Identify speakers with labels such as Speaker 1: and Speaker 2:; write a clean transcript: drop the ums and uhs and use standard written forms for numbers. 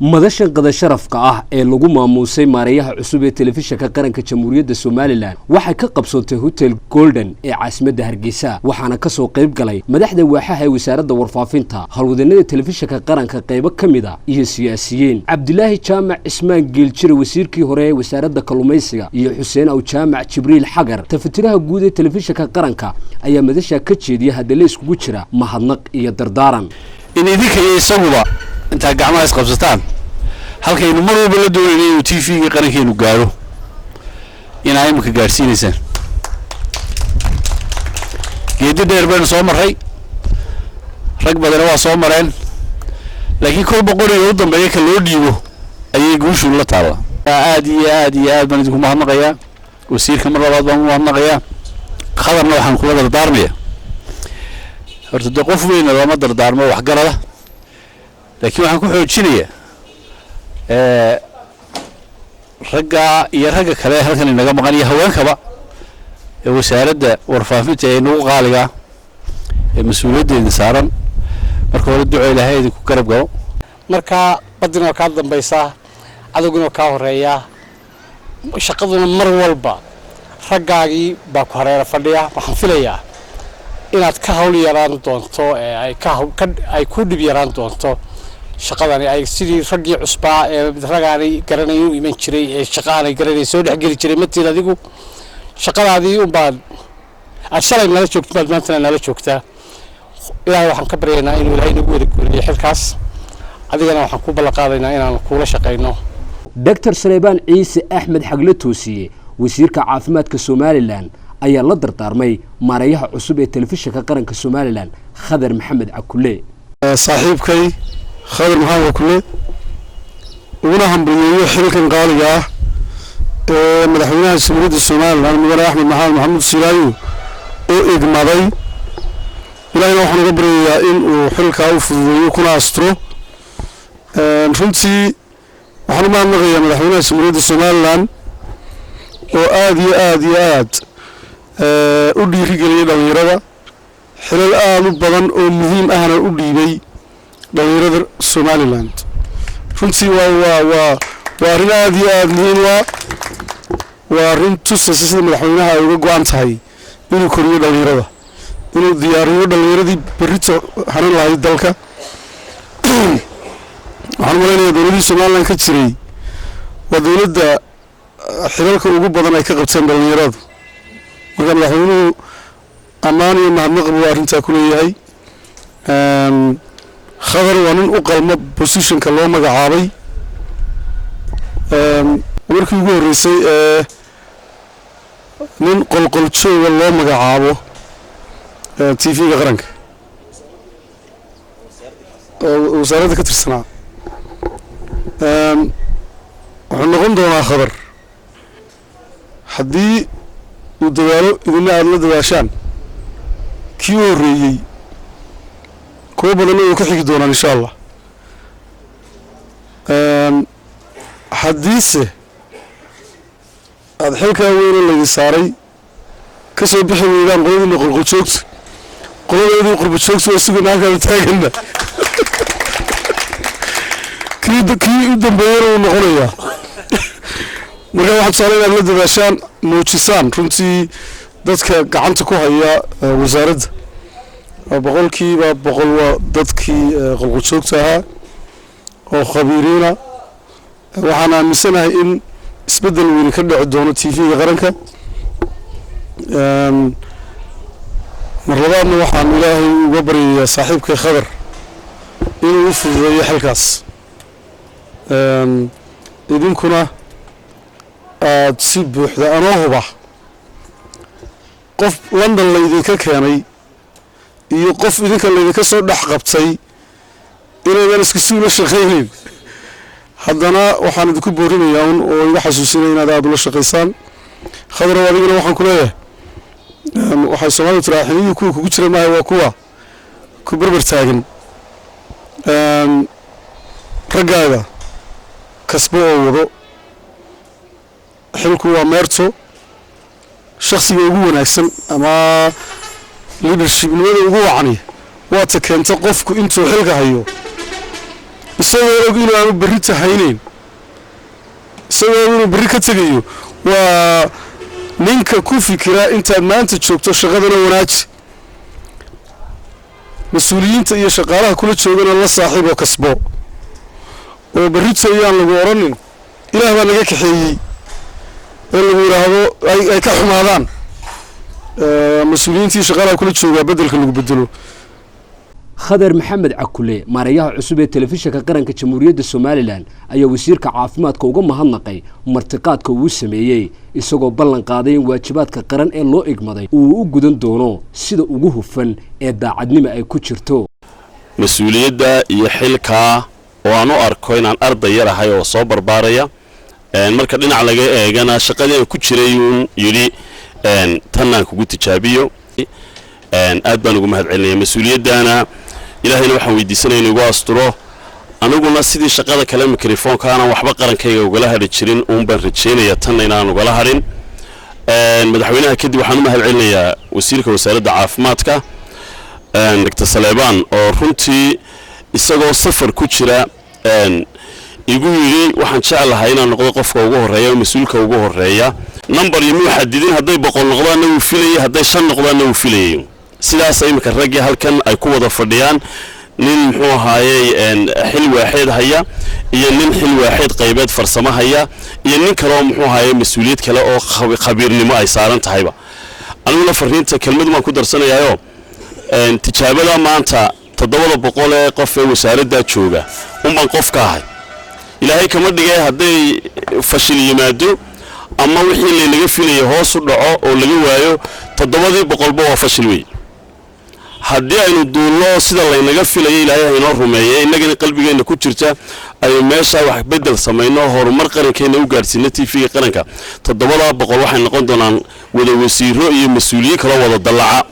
Speaker 1: madashan qada sharafka ah ee lagu maamuusay maareeyaha cusub ee telefishinka qaranka Jamhuuriyadda Soomaaliland waxay ka qabsatay Hotel Golden ee caasimadda Hargeysa waxaana ka soo qayb galay madaxda waaxaha ee wasaaradda warfaafinta halwadeennada telefishinka qaranka qaybo kamida iyo siyaasiyiin Cabdilaahi Jaamac Ismaan Geeljire wasiirkii hore ee wasaaradda kalluumaysiga iyo Xuseen Aw Jaamac Jibriil Xagar tafatiraha guud ee telefishinka qaranka ayaa madasha ka jeediyay hadallo iskugu jira mahadnaq iyo dardaaran
Speaker 2: in idinka isaguba inta gacmaha is qabsataan halkaynu mar walba la doonaynay TV-ga qarankeenu gaaro inay imka gaarsiinaysan geedi dheer baan soo maray rag badan waa soo mareen laakiin kolba qoriga u dambeeyay ka loo dhiibo ayay guushu la taala aad baan idinku mahadnaqayaa wasiirka mar labaad baan u mahadnaqayaa khabarna waxaan kula dardaarmayaa horta qof weyn lama dardaarmo wax garada laakiin waxaan ku xoojinayaa ragga kale halkan inaga maqan iyo haweenkaba ee wasaaradda warfaafinta ee nagu qaaliga ee mas'uuliyaddeeda saaran marka hore duco Ilaahay idinku garab galo
Speaker 3: marka badina ka dambaysa adaguna ka horeeya shaqaduna mar walba raggaagii baa ku hareera fadhiya waxaan filayaa inaad ka hawl yaraan doonto ay ku dhib yaraan doonto shaqadani ay sidii raggii cusbaa ee ragaani garanayo iman jiray ee shaqaanay garanay soo dhaxgali jiray matiin adigu shaqadaadii u baan ashalay nala joogto baad maanta nala joogtaa ilaahay waxaan ka baryaynaa inuu Ilaahay nagu wada guuleeyo xilkaas adigana waxaan ku balaqaadaynaa inaan kula shaqeyno
Speaker 1: Dr. Suleymaan Ciise Axmed Xagle Toosiye wasiirka caafimaadka Soomaaliland ayaa la dardaarmay maareeyaha cusub ee telefishinka qaranka Soomaaliland Khadar Maxamed Cakulle
Speaker 4: saaxiibkay Khadar Maxamed Cakulle una hambalyeeyo xilkan qaaliga ah ee madaxweynaha Jamhuuriyadda Soomaaliland Mudane Axmed Maxamed Silaayo oo igmaday ilaahayna waxaan uga baryayaa in uu xilka u fududeeyo kuna astro runtii waxaan u mahadnaqayaa madaxweynaha Jamhuuriyadda Soomaaliland oo aad u dhiirigeliyay dhalinyarada xilal aad u badan oo muhiim ahna u dhiibay dhalinyarada Soomaaliland runtii waa arrin aad muhiim waa arrin tusaysa sida madaxweynaha ay uga go'an tahay inuu koriyo dhalinyarada inuu diyaariyo dhalinyaradii berrito hanan lahayd dalka waxaan malaynayaa dowladda Soomaaliland ka jiray waa dowladda xilalka ugu badan ay ka qabteen dhalinyaradu marka madaxweynuhu ammaan iyo mahadnaq buu arrintaa ku leeyahay Khadar waa nin u qalmo positionka loo magacaabay markii ugu horeysay nin qolqoljoog loo magacaabo TV-ga qaranka wasaaradda ka tirsanaa wuxuu noqon doonaa Khadar haddii uu dadaalo idina aad la dadaashaan kii u horeeyey kuwa badan oo ka xigi doonaan insha Allah haddiise aad xilkaa weyn la saaray ka soo bixi weydaan qoladii qolqoljoogta qoladeedii qurbajoogta oo sugan halka taagana kii u dambeeyay uu noqonayaa marka waxaad soo inaad la dadaashaan muujisaan runtii dadka gacanta ku haya wasaaradda boqolkiiba boqol waa dadkii qolqoljoogta ahaa oo khabiiriina waxaan aaminsanahay in isbedel weyn ka dhici doono TV-ga qaranka mar labaadna waxaan Ilaahay uga baryayaa saaxiibkay Khadar inuu u fududeeyo xilkaas idinkuna aad si buuxda anoo huba qof London la idinka keenay iyo qof idinka la idinka soo dhax qabtay inaydan isku soo la shaqeeyeen haddana waxaan idinku boorinayaa oo iga xasuusinaya inaad aad ula shaqeysaan Khadar adiguna waxaan ku leeyahay waxay Soomaalidu tiraaxiniyo kugu jira maahay waa kuwa ku barbar taagan raggaaga kasbo oo wado xilku waa meerto shakhsiga ugu wanaagsan ama leadership nimada ugu wacani waa ta keenta qofku intuu xilka hayo isagoo og inuu aanu berri tahaynayn isagoo og inuu berri ka tegayo waa ninka ku fikira intaad maanta joogto shaqadana wanaaji mas-uuliyiinta iyo shaqaalaha kula joogana la saaxiiboo kasbo oo berrito ayaan lagu odhanin ilaah baa naga kaxeeyey ee lagu yidhaahdo ay ka xumaadaan mas-uuliyiintii shaqaalaha kula joogaa beddelka lagu bedelo
Speaker 1: khadar maxamed cakule maareeyaha cusub ee telefishinka qaranka jamhuuriyadda somalilan ayaa wasiirka caafimaadka uga mahadnaqay martiqaadka uu sameeyey isagoo ballan qaaday in waajibaadka qaran ee loo igmaday uu u gudan doono sida ugu hufan ee daacadnimo ay ku jirto
Speaker 2: mas-uuliyadda iyo xilkaa oo aan u arko inaan arday yar ahay oo soo barbaaraya marka dhinac laga eegana shaqadii aan ku jiray uun yidhi tanaan kugu tijaabiyo aad baan ugu mahadcelinaya mas-uuliyaddana ilaahayna waxaan weydiisanaya inugu asturo aniguna sidii shaqada kale mikrofoonka aanan waxba qarankayga ugala hadhi jirin uun baan rajeynaya tanna inaan ugala hadhin madaxweynaha kadib waxaan u mahadcelinayaa wasiirka wasaaradda caafimaadka dr saleebaan oo runtii isagoo safar ku jira igu yidhi waxaan jeclahay inaan noqdo qofka ugu horreeya oo mas-uulka ugu horreeya number iyo muu xadidin hadday 100 noqdaanna wuu filayay hadday 5 noqdaanna wuu filayay sidaas imika raggii halkan ay ku wada fadhiyaan nin muxuu ahaayey xil waaxid haya iyo nin xil waaxid qaybeed farsamo haya iyo nin kale oo muxuu ahaayey mas-uuliyad kale oo khabiirnimo ay saaran tahayba aniguna fariinta kelmad waan ku darsanayaayo tijaabada maanta 700 ee qof ee wasaaradda jooga unbaan qof ka ahay ilaahay kama dhigay hadday fashil yimaado ama wixii laga filayay hoos u dhaco oo laga waayo 700 waa fashil weey haddii aynu duulno sida laynaga filayay ilaahay inoo rumeeyay innagana qalbigeena ku jirta ay meesha wax bedel sameeyno horumar qarankeena u gaarsiino TV qaranka 700 waxay noqon doonaan wada wasiiro iyo mas'uuliyiin kala wada dalaca